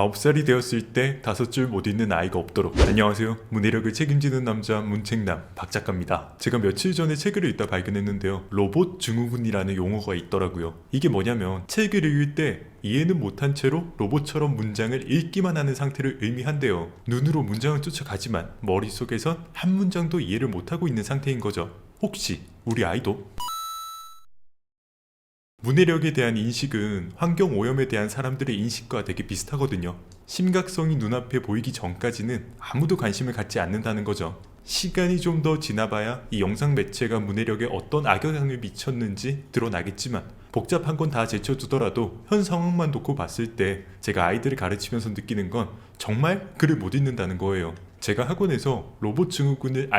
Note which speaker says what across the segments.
Speaker 1: 9살이 되었을 때 5줄 못 읽는 아이가 없도록. 안녕하세요. 문해력을 책임지는 남자 문책남 박작가입니다. 제가 며칠 전에 책을 읽다 발견했는데요. 로봇 증후군이라는 용어가 있더라고요. 이게 뭐냐면 책을 읽을 때 이해는 못한 채로 로봇처럼 문장을 읽기만 하는 상태를 의미한대요. 눈으로 문장을 쫓아가지만 머릿속에선 한 문장도 이해를 못하고 있는 상태인 거죠. 혹시 우리 아이도? 문해력에 대한 인식은 환경 오염에 대한 사람들의 인식과 되게 비슷하거든요. 심각성이 눈앞에 보이기 전까지는 아무도 관심을 갖지 않는다는 거죠. 시간이 좀 더 지나봐야 이 영상 매체가 문해력에 어떤 악영향을 미쳤는지 드러나겠지만 복잡한 건 다 제쳐두더라도 현 상황만 놓고 봤을 때 제가 아이들을 가르치면서 느끼는 건 정말 글을 못 읽는다는 거예요. 제가 학원에서 로봇 증후군을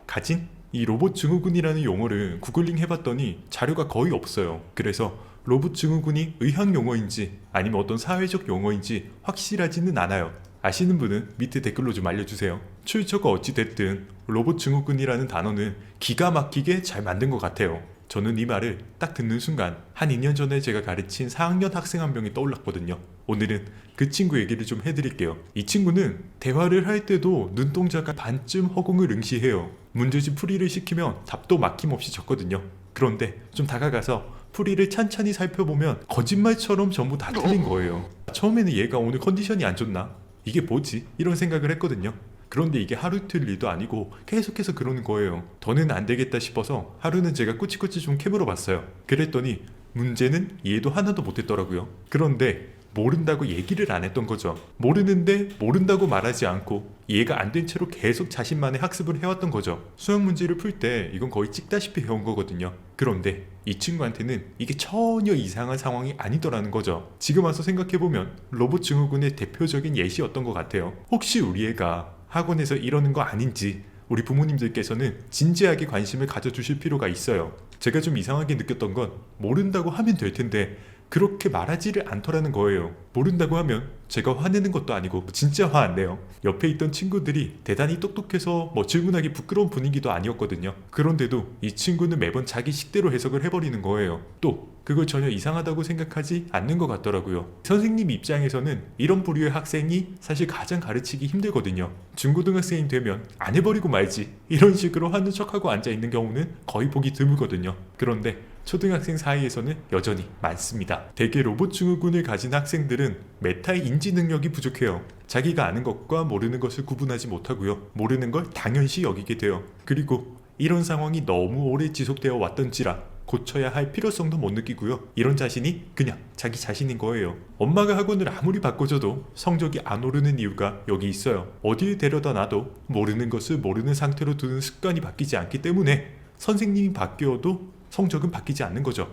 Speaker 1: 가진 이 로봇 증후군이라는 용어를 구글링 해봤더니 자료가 거의 없어요. 그래서 로봇 증후군이 의학 용어인지 아니면 어떤 사회적 용어인지 확실하지는 않아요. 아시는 분은 밑에 댓글로 좀 알려주세요. 출처가 어찌됐든 로봇 증후군이라는 단어는 기가 막히게 잘 만든 것 같아요. 저는 이 말을 딱 듣는 순간 한 2년 전에 제가 가르친 4학년 학생 한 명이 떠올랐거든요. 오늘은 그 친구 얘기를 좀 해드릴게요. 이 친구는 대화를 할 때도 눈동자가 반쯤 허공을 응시해요. 문제집 풀이를 시키면 답도 막힘없이 적거든요. 그런데 좀 다가가서 풀이를 찬찬히 살펴보면 거짓말처럼 전부 다 틀린 거예요. 처음에는 얘가 오늘 컨디션이 안 좋나? 이게 뭐지? 이런 생각을 했거든요. 그런데 이게 하루 이틀 일도 아니고 계속해서 그러는 거예요. 더는 안 되겠다 싶어서 하루는 제가 꾸치꾸치 좀 캐물어 봤어요. 그랬더니 문제는 이해도 하나도 못했더라고요. 그런데 모른다고 얘기를 안 했던 거죠. 모르는데 모른다고 말하지 않고 이해가 안 된 채로 계속 자신만의 학습을 해왔던 거죠. 수학 문제를 풀 때 이건 거의 찍다시피 해온 거거든요. 그런데 이 친구한테는 이게 전혀 이상한 상황이 아니더라는 거죠. 지금 와서 생각해보면 로봇 증후군의 대표적인 예시였던 것 같아요. 혹시 우리 애가 학원에서 이러는 거 아닌지 우리 부모님들께서는 진지하게 관심을 가져주실 필요가 있어요. 제가 좀 이상하게 느꼈던 건 모른다고 하면 될 텐데 그렇게 말하지를 않더라는 거예요. 모른다고 하면 제가 화내는 것도 아니고 진짜 화 안 내요. 옆에 있던 친구들이 대단히 똑똑해서 질문하기 부끄러운 분위기도 아니었거든요. 그런데도 이 친구는 매번 자기 식대로 해석을 해버리는 거예요. 또 그걸 전혀 이상하다고 생각하지 않는 것 같더라고요. 선생님 입장에서는 이런 부류의 학생이 사실 가장 가르치기 힘들거든요. 중고등학생이 되면 안 해버리고 말지 이런 식으로 하는 척하고 앉아있는 경우는 거의 보기 드물거든요. 그런데 초등학생 사이에서는 여전히 많습니다. 대개 로봇 증후군을 가진 학생들은 메타의 인지 능력이 부족해요. 자기가 아는 것과 모르는 것을 구분하지 못하고요. 모르는 걸 당연시 여기게 돼요. 그리고 이런 상황이 너무 오래 지속되어 왔던지라 고쳐야 할 필요성도 못 느끼고요. 이런 자신이 그냥 자기 자신인 거예요. 엄마가 학원을 아무리 바꿔줘도 성적이 안 오르는 이유가 여기 있어요. 어디에 데려다 놔도 모르는 것을 모르는 상태로 두는 습관이 바뀌지 않기 때문에 선생님이 바뀌어도 성적은 바뀌지 않는 거죠.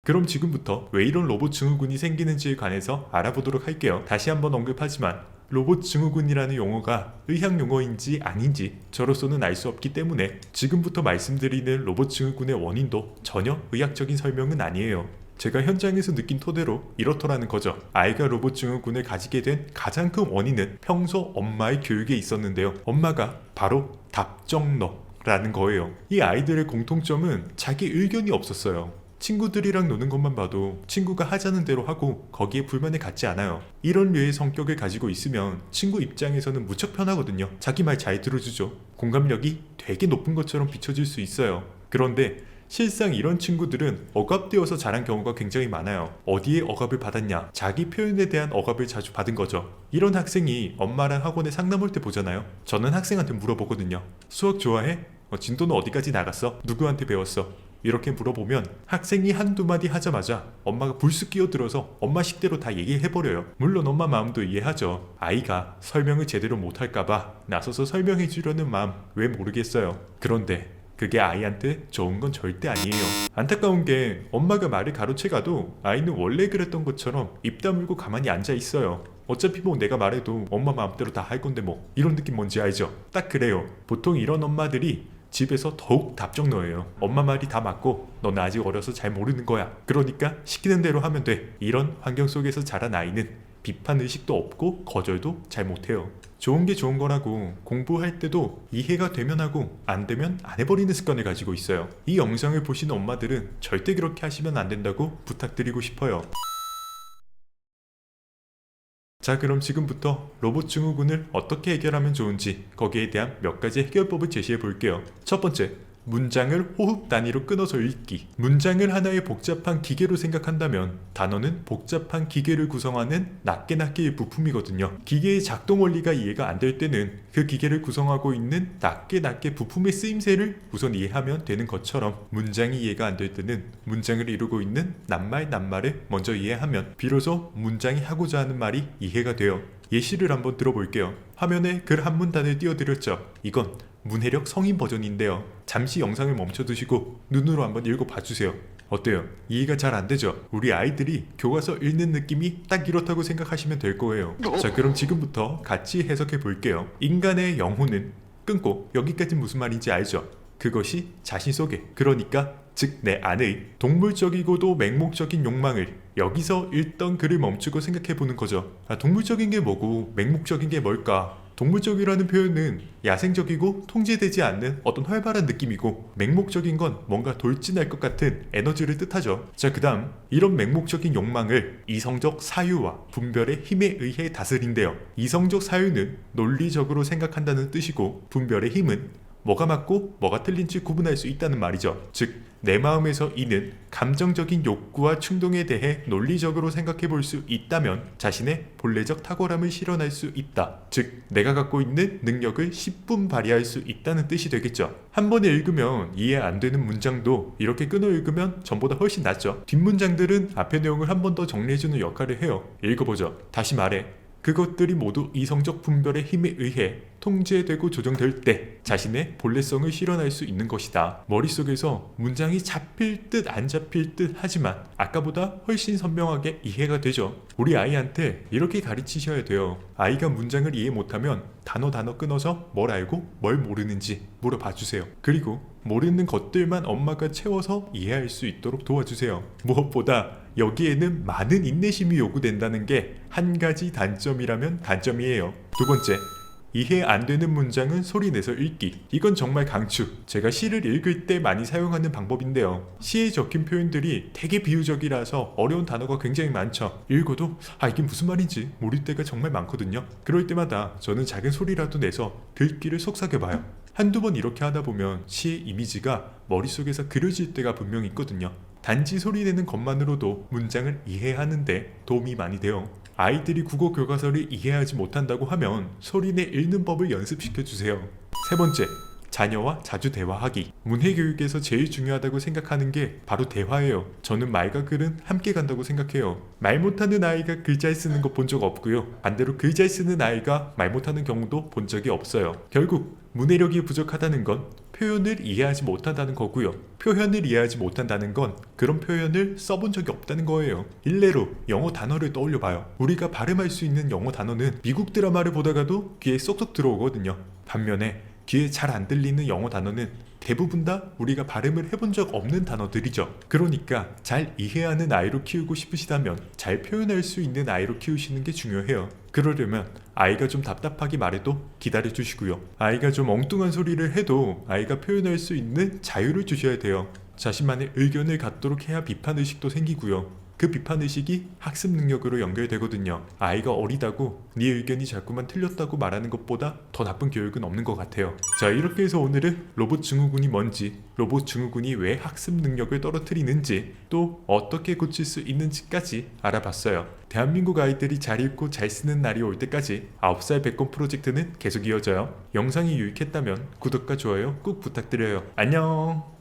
Speaker 1: 그럼 지금부터 왜 이런 로봇 증후군이 생기는지에 관해서 알아보도록 할게요. 다시 한번 언급하지만 로봇 증후군이라는 용어가 의학 용어인지 아닌지 저로서는 알 수 없기 때문에 지금부터 말씀드리는 로봇 증후군의 원인도 전혀 의학적인 설명은 아니에요. 제가 현장에서 느낀 토대로 이렇더라는 거죠. 아이가 로봇 증후군을 가지게 된 가장 큰 원인은 평소 엄마의 교육에 있었는데요. 엄마가 바로 답정너라는 거예요. 이 아이들의 공통점은 자기 의견이 없었어요. 친구들이랑 노는 것만 봐도 친구가 하자는 대로 하고 거기에 불만을 갖지 않아요. 이런 류의 성격을 가지고 있으면 친구 입장에서는 무척 편하거든요. 자기 말 잘 들어주죠. 공감력이 되게 높은 것처럼 비춰질 수 있어요. 그런데 실상 이런 친구들은 억압되어서 자란 경우가 굉장히 많아요. 어디에 억압을 받았냐? 자기 표현에 대한 억압을 자주 받은 거죠. 이런 학생이 엄마랑 학원에 상담 올 때 보잖아요. 저는 학생한테 물어보거든요. 수학 좋아해? 진도는 어디까지 나갔어? 누구한테 배웠어? 이렇게 물어보면 학생이 한두 마디 하자마자 엄마가 불쑥 끼어들어서 엄마 식대로 다 얘기해버려요. 물론 엄마 마음도 이해하죠. 아이가 설명을 제대로 못할까봐 나서서 설명해 주려는 마음 왜 모르겠어요. 그런데 그게 아이한테 좋은 건 절대 아니에요. 안타까운 게 엄마가 말을 가로채가도 아이는 원래 그랬던 것처럼 입 다물고 가만히 앉아 있어요. 어차피 내가 말해도 엄마 마음대로 다 할 건데 이런 느낌 뭔지 알죠? 딱 그래요. 보통 이런 엄마들이 집에서 더욱 답정너예요. 엄마 말이 다 맞고 너는 아직 어려서 잘 모르는 거야. 그러니까 시키는 대로 하면 돼. 이런 환경 속에서 자란 아이는 비판 의식도 없고 거절도 잘 못해요. 좋은 게 좋은 거라고 공부할 때도 이해가 되면 하고 안 되면 안 해버리는 습관을 가지고 있어요. 이 영상을 보시는 엄마들은 절대 그렇게 하시면 안 된다고 부탁드리고 싶어요. 자, 그럼 지금부터 로봇 증후군을 어떻게 해결하면 좋은지 거기에 대한 몇 가지 해결법을 제시해 볼게요. 첫 번째, 문장을 호흡 단위로 끊어서 읽기. 문장을 하나의 복잡한 기계로 생각한다면 단어는 복잡한 기계를 구성하는 낱개의 부품이거든요. 기계의 작동 원리가 이해가 안 될 때는 그 기계를 구성하고 있는 낱개 부품의 쓰임새를 우선 이해하면 되는 것처럼, 문장이 이해가 안 될 때는 문장을 이루고 있는 낱말을 먼저 이해하면 비로소 문장이 하고자 하는 말이 이해가 돼요. 예시를 한번 들어볼게요. 화면에 글 한 문단을 띄워드렸죠. 이건 문해력 성인 버전인데요. 잠시 영상을 멈춰두시고 눈으로 한번 읽어봐주세요. 어때요? 이해가 잘 안되죠? 우리 아이들이 교과서 읽는 느낌이 딱 이렇다고 생각하시면 될 거예요. 자, 그럼 지금부터 같이 해석해 볼게요. 인간의 영혼은 끊고, 여기까지 무슨 말인지 알죠? 그것이 자신 속에, 그러니까 즉 내 안의 동물적이고도 맹목적인 욕망을, 여기서 읽던 글을 멈추고 생각해 보는 거죠. 동물적인 게 뭐고 맹목적인 게 뭘까? 동물적이라는 표현은 야생적이고 통제되지 않는 어떤 활발한 느낌이고, 맹목적인 건 뭔가 돌진할 것 같은 에너지를 뜻하죠. 자, 그 다음 이런 맹목적인 욕망을 이성적 사유와 분별의 힘에 의해 다스린대요. 이성적 사유는 논리적으로 생각한다는 뜻이고, 분별의 힘은 뭐가 맞고 뭐가 틀린지 구분할 수 있다는 말이죠. 즉, 내 마음에서 이는 감정적인 욕구와 충동에 대해 논리적으로 생각해 볼 수 있다면 자신의 본래적 탁월함을 실현할 수 있다. 즉, 내가 갖고 있는 능력을 10분 발휘할 수 있다는 뜻이 되겠죠. 한 번에 읽으면 이해 안 되는 문장도 이렇게 끊어 읽으면 전보다 훨씬 낫죠. 뒷문장들은 앞의 내용을 한 번 더 정리해주는 역할을 해요. 읽어보죠. 다시 말해, 그것들이 모두 이성적 분별의 힘에 의해 통제되고 조정될 때 자신의 본래성을 실현할 수 있는 것이다. 머릿속에서 문장이 잡힐 듯 안 잡힐 듯 하지만 아까보다 훨씬 선명하게 이해가 되죠. 우리 아이한테 이렇게 가르치셔야 돼요. 아이가 문장을 이해 못하면 단어 끊어서 뭘 알고 뭘 모르는지 물어봐 주세요. 그리고 모르는 것들만 엄마가 채워서 이해할 수 있도록 도와주세요. 무엇보다 여기에는 많은 인내심이 요구된다는 게 한 가지 단점이라면 단점이에요. 두 번째, 이해 안 되는 문장은 소리 내서 읽기. 이건 정말 강추. 제가 시를 읽을 때 많이 사용하는 방법인데요. 시에 적힌 표현들이 되게 비유적이라서 어려운 단어가 굉장히 많죠. 읽어도 이게 무슨 말인지 모를 때가 정말 많거든요. 그럴 때마다 저는 작은 소리라도 내서 글귀를 속삭여봐요. 한두 번 이렇게 하다 보면 시의 이미지가 머릿속에서 그려질 때가 분명히 있거든요. 단지 소리 내는 것만으로도 문장을 이해하는데 도움이 많이 돼요. 아이들이 국어 교과서를 이해하지 못한다고 하면 소리내 읽는 법을 연습시켜주세요. 세 번째, 자녀와 자주 대화하기. 문해교육에서 제일 중요하다고 생각하는 게 바로 대화예요. 저는 말과 글은 함께 간다고 생각해요. 말 못하는 아이가 글 잘 쓰는 거 본 적 없고요. 반대로 글 잘 쓰는 아이가 말 못하는 경우도 본 적이 없어요. 결국 문해력이 부족하다는 건 표현을 이해하지 못한다는 거고요. 표현을 이해하지 못한다는 건 그런 표현을 써본 적이 없다는 거예요. 일례로 영어 단어를 떠올려봐요. 우리가 발음할 수 있는 영어 단어는 미국 드라마를 보다가도 귀에 쏙쏙 들어오거든요. 반면에 귀에 잘 안 들리는 영어 단어는 대부분 다 우리가 발음을 해본 적 없는 단어들이죠. 그러니까 잘 이해하는 아이로 키우고 싶으시다면 잘 표현할 수 있는 아이로 키우시는 게 중요해요. 그러려면 아이가 좀 답답하게 말해도 기다려 주시고요. 아이가 좀 엉뚱한 소리를 해도 아이가 표현할 수 있는 자유를 주셔야 돼요. 자신만의 의견을 갖도록 해야 비판의식도 생기고요. 그 비판의식이 학습 능력으로 연결되거든요. 아이가 어리다고 네 의견이 자꾸만 틀렸다고 말하는 것보다 더 나쁜 교육은 없는 것 같아요. 자, 이렇게 해서 오늘은 로봇 증후군이 뭔지, 로봇 증후군이 왜 학습 능력을 떨어뜨리는지, 또 어떻게 고칠 수 있는지까지 알아봤어요. 대한민국 아이들이 잘 읽고 잘 쓰는 날이 올 때까지 9살 백권 프로젝트는 계속 이어져요. 영상이 유익했다면 구독과 좋아요 꼭 부탁드려요. 안녕.